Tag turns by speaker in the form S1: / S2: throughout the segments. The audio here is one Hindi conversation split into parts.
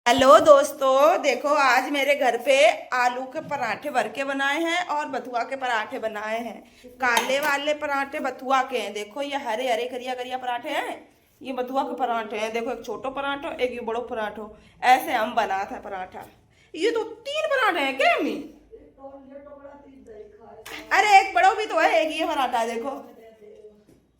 S1: हेलो दोस्तों, देखो आज मेरे घर पे आलू के पराठे भर के बनाए हैं और बथुआ के पराठे बनाए हैं। काले वाले पराठे बथुआ के हैं। देखो ये हरे हरे करिया करिया पराठे हैं, ये बथुआ के पराठे हैं। देखो एक छोटो पराठो, एक ये बड़ो पराठो। ऐसे हम बना था पराठा। ये तो तीन पराठे हैं क्या मी? अरे एक बड़ो भी तो है, एक ये पराठा है, देखो।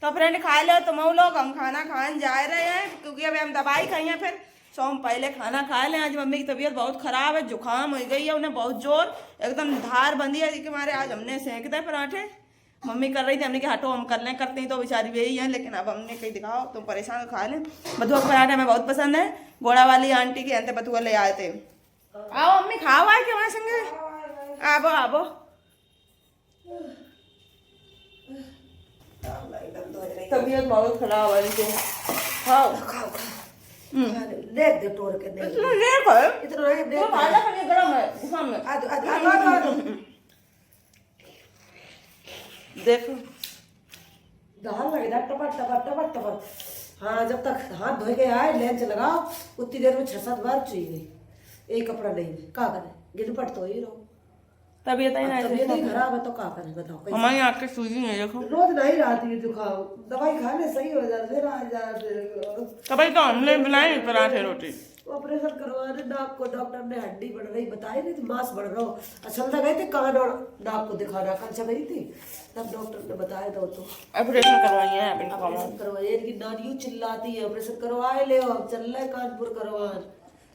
S1: तो फ्रेंड खा लो तुम लोग, हम खाना खाने जा रहे हैं क्योंकि अभी हम दवाई खाई हैं। फिर सो हम पहले खाना खा लें। आज मम्मी की तबीयत बहुत खराब है, जुकाम हो गई है उन्हें बहुत जोर, एकदम धार बंदी है कि हमारे आज हमने सेंक दे पराठे। मम्मी कर रही थी, हमने कि हटो हम कर लें, करते ही तो बेचारी यही है, लेकिन अब हमने कहीं दिखाओ तुम परेशान खा लें। बथुआ के पराठे हमें बहुत पसंद है। गोड़ा वाली आंटी के अंत बथुआ ले आए थे। आओ मम्मी खाओ आए के हमारे संगे, आबो आबो। तबीयत बहुत खराब है इनके। खाओ
S2: खाओ देख दे तोड़ के देख
S1: इतना देर है,
S2: इतना नहीं
S1: तो
S2: देख
S1: खाना खाने गरम है गुस्सा में। देखो
S2: दाल लगेगा टपट टपट टपट टपट। हाँ जब तक हाथ धो के आए लेंच लगाओ उतनी देर में 6-7 बार चाहिए। एक कपड़ा नहीं का करे गिर पट तो ही रहो।
S1: तबीयत ही
S2: तबीयत ही
S1: नहीं
S2: खराब है तो का करे बताओ कैसे?
S1: हमारी आँख की सूजी है देखो।
S2: रोज नहीं रहती है जुकाम, दवाई खाने सही हो जाते फिर आ जाते।
S1: तभी तो हमने बनाई पराठे रोटी।
S2: ऑपरेशन करवाने नाक को डॉक्टर ने हड्डी बढ़ रही बताई नहीं थी, मांस बढ़ रहा हो। असल में गए थे कान और नाक को दिखाना, कल गई थी तब डॉक्टर ने बताया था तो
S1: ऑपरेशन करवाई है अपने काम।
S2: ऑपरेशन करवाइए। इनकी नानियों चिल्लाती है ऑपरेशन करवाए ले, अब चल रहे कानपुर करवान।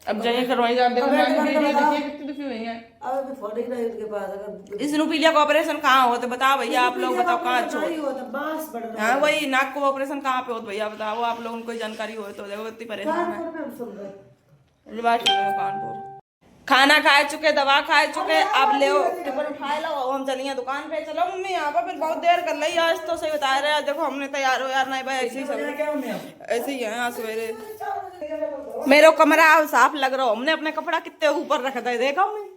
S1: अब जाइए करवाई, आप देखो
S2: कमेंट
S1: नानी
S2: करके
S1: दीदी
S2: बताओ।
S1: देखिए कितनी दुखी हुई है।
S2: अब मैं फोन ही नहीं उनके पास। अगर
S1: इस नुपीलिया का ऑपरेशन कहाँ हो तो बताओ भैया, आप लोग बताओ कहाँ अच्छा
S2: नहीं
S1: हो।
S2: होता मांस बढ़ रहा
S1: हाँ
S2: है।
S1: वही नाक को ऑपरेशन कहाँ पे हो तो भैया बताओ, आप लोगों को कोई जानकारी हो तो। देखो कितनी परेशान है।
S2: कानपुर में हम सुन रहे
S1: कानपुर खाना खा चुके, दवा खा चुके, अब ले टिफिन उठा लो, हम चलिए दुकान पे। चलो मम्मी यहाँ पर फिर बहुत देर कर ली आज तो सही बता रहे हैं। देखो हमने तैयार हो यार, नहीं भाई ऐसे ही सब ऐसे ही है आज सवेरे। मेरा कमरा साफ लग रहा हो, हमने अपने कपड़ा कितने ऊपर रख दे, देखा मम्मी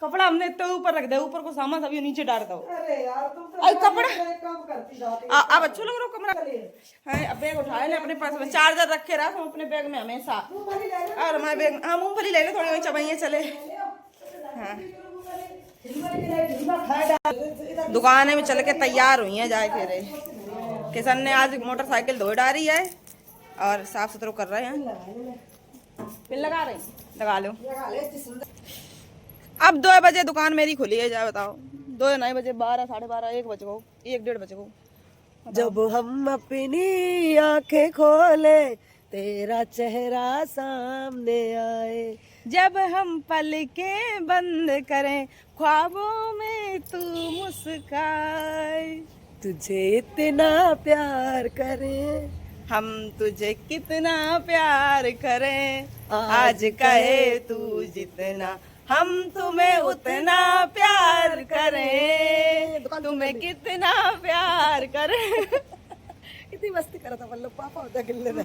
S1: कपड़ा हमने इतने ऊपर रख दे, ऊपर को सामान सभी नीचे डाल दो।
S2: अरे यार तुम तो
S1: अरे कपड़ा
S2: काम करती जाती
S1: अब अच्छा लग रहा हो कमरा है। अब बैग उठाए ना अपने पास में, चार्जर रखे रहा हूँ अपने बैग में हमेशा। और हमारे बैग हाँ मूंगफली ले लो थोड़ी, वही चबाइए चले। हाँ दुकान में चल के तैयार हुई है जाए फिर। किशन ने आज मोटरसाइकिल धो डाली है और साफ सुथरा कर रहे हैं। फिर लगा रही लगा लो। अब 2 बजे दुकान मेरी खुली है, जाए बताओ 2 नहीं बजे, 12 साढ़े 12 1 बजे को 1 डेढ़ बजे को।
S2: जब हम अपनी आंखें खोले तेरा चेहरा सामने आए,
S1: जब हम पलकें बंद करें ख्वाबों में तू मुस्काए,
S2: तुझे इतना प्यार करें
S1: हम तुझे कितना प्यार करें, आज कहे तू जितना हम तुम्हें उतना प्यार करें, तुम्हें कितना प्यार करें।
S2: कितनी मस्ती करा था मतलब पापा होता गिल्ले में।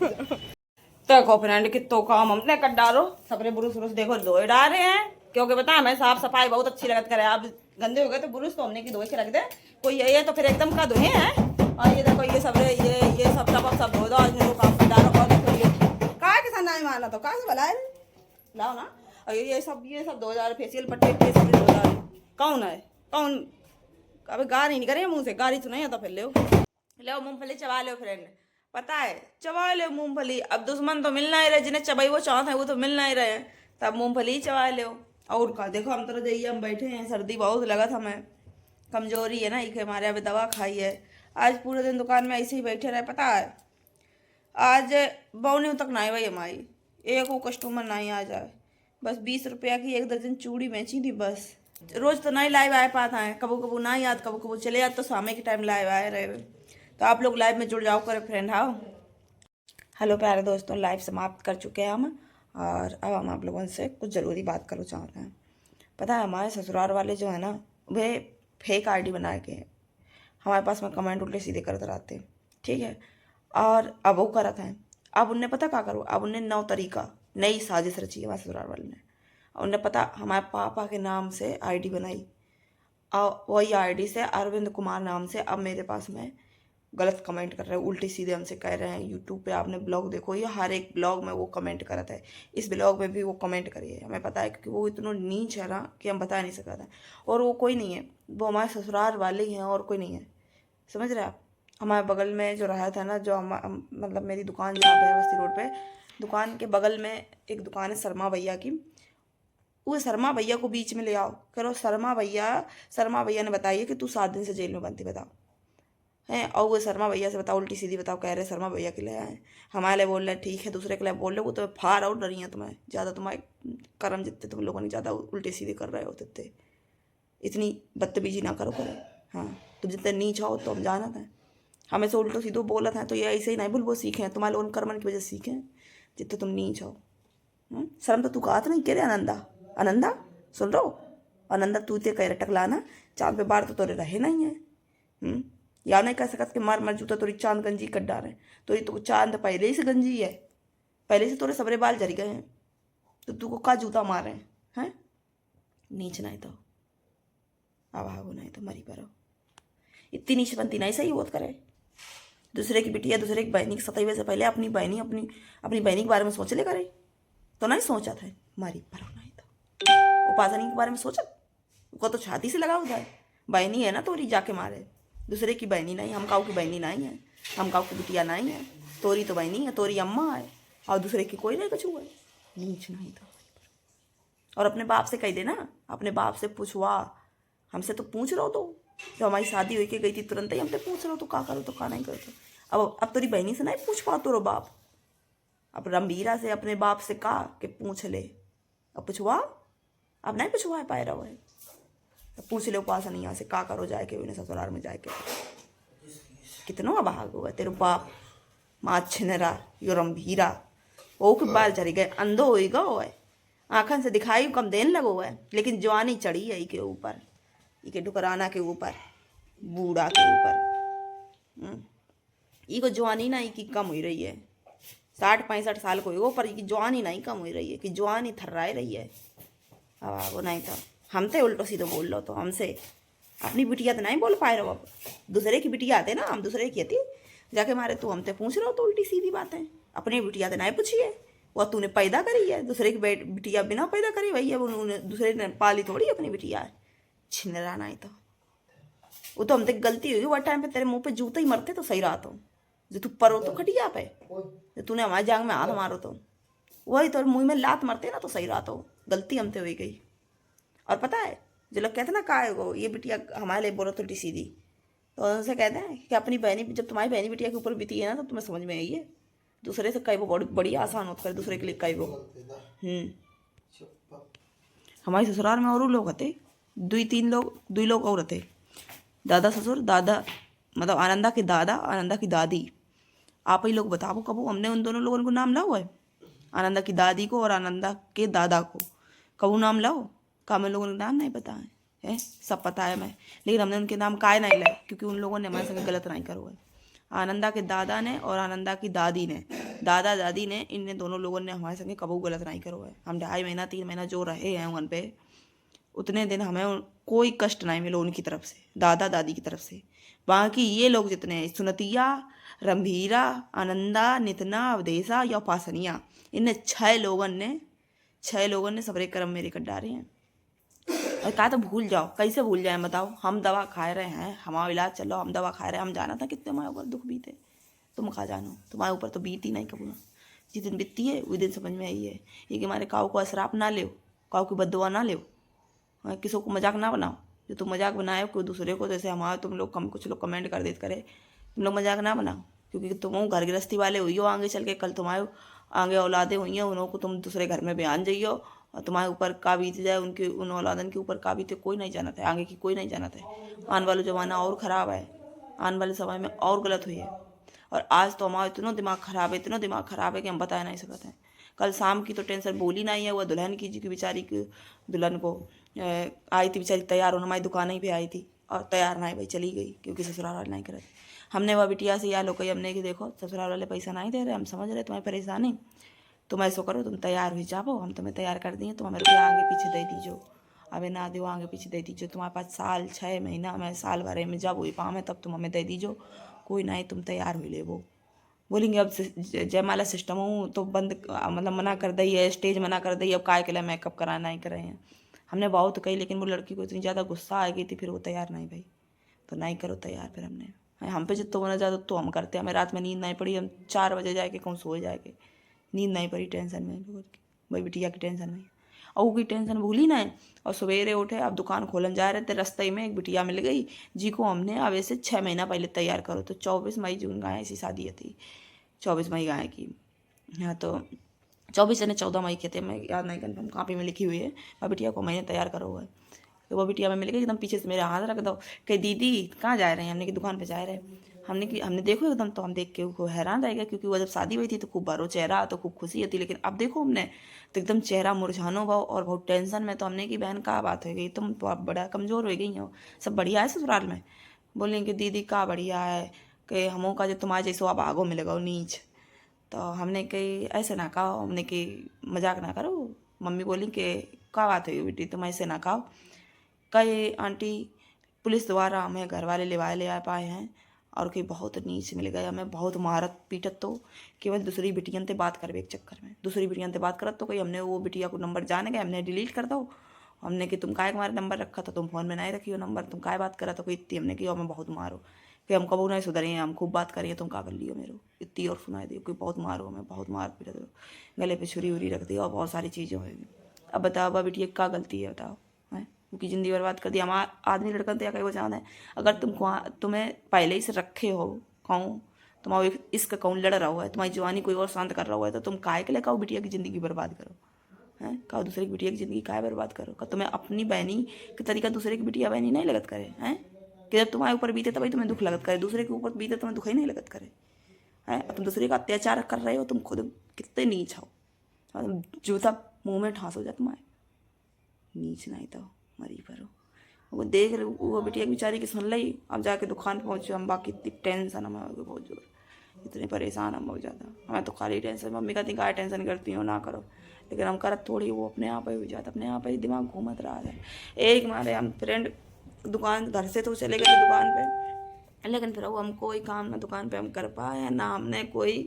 S1: देखो फ्रेंड कितो काम हमने कर डालो, सबरे बुरुस वुरुस देखो धोए डाले हैं क्योंकि बता हमें साफ सफाई बहुत अच्छी लगत करे। आप गंदे हो गए तो बुरुस तो हमने की धोए के रख दे, कोई यही है तो फिर एकदम का धोए हैं। और ये देखो ये सबरे ये सब धो दो, आज मेरे को काम कर डालो। और देखो ये काय के साथ नहीं माना तो कहाँ से भला है लाओ ना। और ये सब 2000 फेशियल पट्टी ये सब 2000 कौन है कौन? अबे गारी नहीं करे मुँह से, गारी तो नहीं आता। फिर ले मूंगफली चबा लो फ्रेंड, पता है चबा लो मूंगफली। अब दुश्मन तो मिलना ही रहे, जिन्हें चबाई वो चाहते हैं वो तो मिलना ही रहे, तब मूंगफली चबा लो। और का देखो हम तो जाइए, हम बैठे हैं, सर्दी बहुत लगा था, हमें कमजोरी है ना इके हमारे। अभी दवा खाई है, आज पूरे दिन दुकान में ऐसे ही बैठे रहे। पता है आज बौने तक नहीं भाई हमारी, एक वो कस्टमर नहीं आ जाए। बस 20 रुपया की 1 दर्जन चूड़ी बेची थी बस। रोज तो नहीं लाइव आ पाता है, कबू कबू ना याद कबू कबू चले जाते, तो शाम के टाइम लाइव आए रहे। तो आप लोग लाइव में जुड़ जाओ करे फ्रेंड। हाँ हेलो प्यारे दोस्तों, लाइव समाप्त कर चुके हैं हम और अब हम आप लोगों से कुछ ज़रूरी बात करना चाह रहे हैं। पता है हमारे ससुराल वाले जो है ना, वे फेक आईडी बना के हमारे पास में कमेंट उल्टे सीधे करते रहते हैं, ठीक है। और अब वो करत हैं, अब उनने पता क्या करो, अब उनने 9 तरीका नई साजिश रची है हमारे ससुराल वाले ने। उनने पता हमारे पापा के नाम से आईडी बनाई और वही आईडी से अरविंद कुमार नाम से अब मेरे पास में गलत कमेंट कर रहे हैं, उल्टी सीधे हमसे कह रहे हैं। यूट्यूब पे आपने ब्लॉग देखो, ये हर एक ब्लॉग में वो कमेंट करता है, इस ब्लॉग में भी वो कमेंट करिए। हमें पता है क्योंकि वो इतना नीच है ना कि हम बता नहीं सकते हैं। और वो कोई नहीं है, वो हमारे ससुराल वाले ही हैं और कोई नहीं है, समझ रहे हैं आप। हमारे बगल में जो रहा था ना, जो मतलब मेरी दुकान जहाँ पे है बस्ती रोड पे, दुकान के बगल में एक दुकान है शर्मा भैया की। वो शर्मा भैया को बीच में ले आओ, करो शर्मा भैया ने बताइए कि तू 7 दिन से जेल में बंद थी, बताओ हैं। और वो शर्मा भैया से बताओ, उल्टी सीधी बताओ, कह रहे शर्मा भैया के लिए आए, हमारे लिए बोल रहे हैं ठीक है, दूसरे के लिए बोल रहे हो। तो फार आउट डरी हैं तुम्हें ज़्यादा, तुम्हारे कर्म जितने तुम लोगों ने ज़्यादा उल्टी सीधी कर रहे हो तितने, इतनी बदतमीजी ना करो करे। हाँ, तुम जितने नीच हो तो हम जाना था, हमें से उल्टो सीधो बोला था, तो ये ऐसे ही नहीं बोल, वो सीखे तुम्हारे लोगों कर्मन की वजह से सीखे जितने तुम नीच हो। शर्म तो तू कहा नहीं कह रहे आनंदा सुन रहो, आनंदा तू ते कह रहे टकलाना, चांद पे बार तो तोरे रहे नहीं है। या नहीं कह सकत कि मार मर जूता तोरी चांद गंजी कट डाले, तो चांद पहले ही से गंजी है, पहले से तोरे सबरे बाल जरी गए हैं, तो तू को का जूता मारे हैं। नीच नहीं तो अब आगो, नहीं तो मरी पड़ो। इतनी नीच बनती नहीं सही होत करे। दूसरे की बिटिया दूसरे की बहनी की सताइवे से पहले अपनी बहनी के बारे में सोच ले करे, तो नहीं सोचा था मारी पड़ो। नहीं तो उपासनी के बारे में सोचा, उसको तो छाती से लगा उधर, बहनी है ना तोरी जाके मारे, दूसरे की बहनी नहीं, हम काऊ की बहनी नहीं है, हम काऊ की बिटिया नहीं है, तोरी तो बहनी है, तोरी अम्मा है, और दूसरे की कोई नहीं कछू है। नीच नहीं था। और अपने बाप से कह देना, अपने बाप से पूछवा, हमसे तो पूछ रहो, तो जब हमारी शादी हुई के गई थी तुरंत ही हमसे पूछ रहो तो का करो तो का नहीं करो। अब तेरी बहनी से नहीं पूछ पा तो बाप, अब रंबीरा से अपने बाप से का के पूछ ले, अब पूछवा, अब नहीं पूछवा पाए रहो है, पूछ ले उपासनी यहाँ से का करो जाए के उन्हें ससुराल में जाए के। कितनो अभाग हुआ तेरे बाप, माँ छिनरा यो रंभीरा, वो के बाल चढ़ी गए, अंधो हो गो है, आँखन से दिखाई कम देने लगो है, लेकिन जवानी चढ़ी है के ऊपर, इके डुकराना के ऊपर, बूढ़ा के ऊपर। इको जवानी ना की कम हो रही है, 60-65 साल को हो, पर जवानी नहीं कम हो रही है, कि जवानी थर्राए रही है। अब वो नहीं था, हम तो उल्टो सीधो बोल लो, तो हमसे अपनी बिटिया तो नहीं बोल पाए रहो, अब दूसरे की बिटिया आते ना, हम दूसरे की आती जाके मारे, तू हमसे पूछ रहे हो तो उल्टी सीधी बातें, अपनी बिटिया तो नहीं पूछिए, वो तूने पैदा करी है, दूसरे की बिटिया बिना पैदा करी भैया, वो दूसरे ने पाली थोड़ी अपनी बिटिया है। छिनरा नहीं तो वो तो हमसे गलती हुई, वो टाइम पे तेरे मुंह पे जूते ही मरते तो सही रहा, तो जो तू परो तो खटिया पे, जो तूने हमारे जांग में हाथ मारो तो वही तो मुंह में लात मरते ना तो सही रहा, तो गलती हमसे हुई गई। और पता है जो लोग कहते ना का ये बिटिया हमारे लिए बोलो उल्टी सीधी, तो उनसे कहते हैं कि अपनी बहनी, जब तुम्हारी बहनी बिटिया के ऊपर बीती है ना, तो तुम्हें समझ में आई है, दूसरे से कई वो बड़ी आसान होता है, दूसरे के लिए कई वो। हमारे ससुराल में और लोग थे, 2 लोग और थे, दादा ससुर, दादा मतलब आनंदा के दादा, आनंदा की दादी। आप ही लोग बताओ कबू हमने उन दोनों लोगों को नाम लाओ है, आनंदा की दादी को और आनंदा के दादा को कबू नाम लाओ, का हमें लोगों ने नाम नहीं पता है, सब पता है मैं, लेकिन हमने उनके नाम काहे नहीं लाए, क्योंकि उन लोगों ने हमारे संग गलत नहीं करो है। आनंदा के दादा ने और आनंदा की दादी ने, दादा दादी ने, इन दोनों लोगों ने हमारे संग कबू गलत नहीं करो है। हम 2.5 महीना 3 महीना जो रहे हैं वन पे, उतने दिन हमें कोई कष्ट नहीं मिलो उनकी तरफ से, दादा दादी की तरफ से। बाकी ये लोग जितने हैं, सुनतिया, रंभीरा, आनंदा, नितना, अवदेशा या उपासनिया, इन 6 लोगों ने सबरे कर्म मेरे कट डाले हैं। और कहा तो भूल जाओ, कैसे भूल जाए बताओ, हम दवा खा रहे हैं, हमारा इलाज चलो, हम दवा खा रहे हैं, हम जाना था कितने हमारे ऊपर दुख बीते, तुम खा जानो, तुम्हारे ऊपर तो बीती नहीं कबू ना, जिस दिन बीती है उस दिन समझ में आई है, ये कि हमारे काऊ को असराप ना ले, काऊ की बददुआ ना ले, किसी को मजाक ना बनाओ, जो तुम मजाक बनाए कोई दूसरे को, जैसे हमारे तुम लोग कुछ लोग कमेंट कर देते करे, तुम लोग मजाक ना बनाओ, क्योंकि तुम घर गृहस्थी वाले हुई हो, आगे चल के कल तुम्हारे आगे औलादें हुई हैं, उन्हों को तुम दूसरे घर में बयान जाइयो, और तुम्हारे ऊपर का बीत जाए, उनके उन औलादन के ऊपर का बीते, कोई नहीं जानता है, आगे की कोई नहीं जानता है। आने वाला ज़माना और ख़राब है, आने वाले समय में और गलत हुई है, और आज तो हमारा इतना दिमाग ख़राब है, इतना दिमाग ख़राब है कि हम बता नहीं सकते हैं। कल शाम की तो टेंशन बोली नहीं है, वह दुल्हन की जी की बेचारी की, दुल्हन को आई थी बेचारी तैयार होना, हमारी दुकान ही पे आई थी, और तैयार नहीं भाई चली गई, क्योंकि ससुराल वाले नहीं करे। हमने वह बिटिया से या लोग हमने कि देखो ससुराल वाले पैसा नहीं दे रहे, हम समझ रहे तुम्हारी परेशानी, तुम ऐसा करो, तुम तैयार हो जाओ, हम तुम्हें तैयार कर दिए, तुम हमें आगे पीछे दे दीजिए, अबे ना दो आगे पीछे दे दीजिए, तुम्हारे पास 6 महीना में साल भरे में जब हुई पाँव में तब तुम हमें दे दीजिए, कोई ना ही तुम तैयार हुई ले वो बोलेंगे अब जयमाला सिस्टम हूँ तो बंद मतलब मना कर दी है, स्टेज मना कर दी, अब काय के लिए मेकअप कराना ही कर रहे हैं। हमने बहुत तो कही, लेकिन वो लड़की को इतनी ज़्यादा गुस्सा आ गई थी, फिर वो तैयार नहीं भाई, तो नहीं करो तैयार। फिर हमने हम पे जितना होना ज़्यादा तो हम करते हैं। हमें रात में नींद नहीं पड़ी, हम 4 बजे जाके कौन सो जाएंगे, नींद नहीं पड़ी टेंशन में भाई बिटिया की टेंशन में, और वो की टेंशन भूली ना। और सवेरे उठे, अब दुकान खोलन जा रहे थे, रास्ते में एक बिटिया मिल गई जी को हमने अब ऐसे 6 महीना पहले तैयार करो, तो 24 मई जून गाय ऐसी शादी थी, 24 मई गाय की। हाँ तो 24 यानी 14 मई के थे, मैं याद नहीं कंफर्म, कॉपी में लिखी हुई है। और बिटिया को मैंने तैयार करो हुआ है, तो वो बिटिया में मिल गई एकदम पीछे से मेरा हाथ रख दो कि दीदी कहाँ जा रहे हैं, हमने की दुकान पे जा रहे हैं। हमने देखो एकदम, तो हम देख के वो हैरान रह गए, क्योंकि वो जब शादी हुई थी तो खूब भरो चेहरा, तो खूब खुशी थी, लेकिन अब देखो हमने तो एकदम चेहरा मुरझानो भाव और बहुत टेंशन में। तो हमने की बहन कहाँ बात हो गई, तुम बहुत बड़ा कमज़ोर हो गई हो, सब बढ़िया है ससुराल में। बोलेंगे दीदी कहाँ बढ़िया है, कि हमों का जो तुम्हारे जैसो अब आगो मिलेगा नीच। तो हमने कही ऐसे ना कहो, हमने कि मजाक ना करो। मम्मी बोली कि क्या बात हुई बेटी, तुम ऐसे ना कहो। कहे आंटी पुलिस द्वारा हमें घर वाले ले आ पाए हैं, और कि बहुत नीच मिल गया, हमें बहुत मारत पीटत, तो केवल दूसरी बिटियन से बात करवे एक चक्कर में, दूसरी बिटियन से बात करत, तो कोई हमने वो बिटिया को नंबर जाने गए, हमने डिलीट कर दो। हमने कि तुम काय हमारा नंबर रखा था, तुम फोन में नहीं रखियो नंबर, तुम काय बात करा, तो कोई इतनी हमने की और हमें बहुत मारो कि हम कबू नहीं सुधरे हैं, हम खूब बात करिए, तुम का कर लियो मेरे इतनी और सुनाई दियो कि बहुत मारो, हमें बहुत मार पीटा दो, गले पे छुरी उरी रख दी और बहुत सारी चीज़ें होगी। अब बताओ अब बिटिया क्या गलती है, बताओ है उनकी ज़िंदगी बर्बाद कर दी। हमारा आदमी लड़का तो या कहीं वो चाहता है, अगर तुम्हें पहले ही से रखे हो कहूँ, तुम्हारा इसका कौन लड़ रहा हुआ है, तुम्हारी जवानी कोई और शांत कर रहा हुआ है, तो तुम काय के लिए कहो बिटिया की ज़िंदगी बर्बाद करो, हैं कहो दूसरे की बिटिया की ज़िंदगी काय बर्बाद करो। का तुम्हें अपनी बहनी के तरीका दूसरे की बिटिया बहनी नहीं लगत करे हैं, कि जब तुम्हारे ऊपर बीते तभी तुम्हें दुख लगत करे, दूसरे के ऊपर बीते तुम्हें दुख ही नहीं लगत करे हैं। तुम दूसरे का अत्याचार कर रहे हो, तुम खुद कितने नीच हो, जूता मुंह में ठांस हो जाए तुम्हारे, नीच नहीं तो मरी भरो। वो देख रहे वो बिटिया बेचारी की सुन ली, अब जाके दुकान पहुँचे हम, बाकी इतनी टेंशन हमें हो गई बहुत जोर, इतने परेशान हम बहुत ज़्यादा, हमें तो खाली टेंशन। मम्मी कहती काय टेंशन करती हो ना करो, लेकिन हम करत थोड़ी, वो अपने आप ही हो जाता, अपने आप ही दिमाग घूमत रहा है। एक हमारे हम फ्रेंड दुकान घर से तो चले गए दुकान पे, लेकिन फिर वो हम कोई काम ना दुकान पे हम कर पाए, ना हमने कोई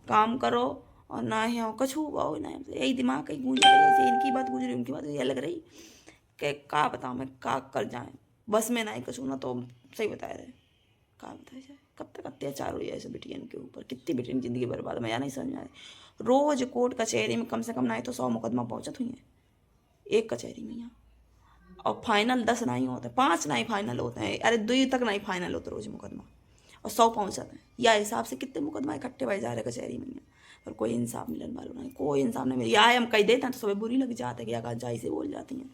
S1: काम करो और ना ही हम कछु हुआ ना, यही दिमाग कहीं गूंज रही है, इनकी बात गूंज रही, उनकी बात ये लग रही कि का बताऊँ मैं का कर जाए, बस में नहीं कछु ना, तो सही बता रहे का बताया जाए, कब तक अत्याचार हो जाए ऐसे बिटियन के ऊपर, कितनी बिटियन जिंदगी बर्बाद, मैं नहीं समझ में आ रही। रोज कोर्ट कचहरी में कम से कम नहीं तो 100 मुकदमा पहुंचत हुई है एक कचहरी में यहाँ, और फाइनल 10 नहीं होते, 5 नहीं फाइनल होते हैं, अरे 2 तक नहीं फाइनल होते रोज मुकदमा, और 100 पहुंचते हैं। या हिसाब से कितने मुकदमा इकट्ठे भाई जा रहे कचहरी में, और कोई इंसाफ मिलन वालों नहीं, कोई इंसाफ नहीं मिले। या हम कह देते हैं तो सुबह बुरी लग जाते हैं कि आकांक्षा से बोल जाती हैं,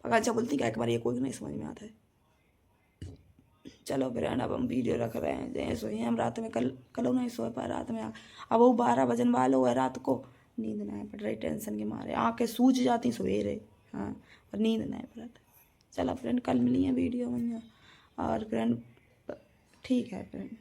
S1: आकांक्षा बोलती क्या हमारे ये कोई नहीं समझ में आता है। चलो फिर अब हम वीडियो रख रहे हैं, जैसे सोए हम रात में, कल नहीं सोए पाए रात में, अब वो 12 बजन वाले हुए रात को, नींद नहीं पड़ रही टेंशन के मारे, आंखें सूझ जाती सवेरे, हाँ और नींद नहीं पड़ता। चलो फ्रेंड कल मिली है वीडियो में, और फ्रेंड ठीक है फ्रेंड।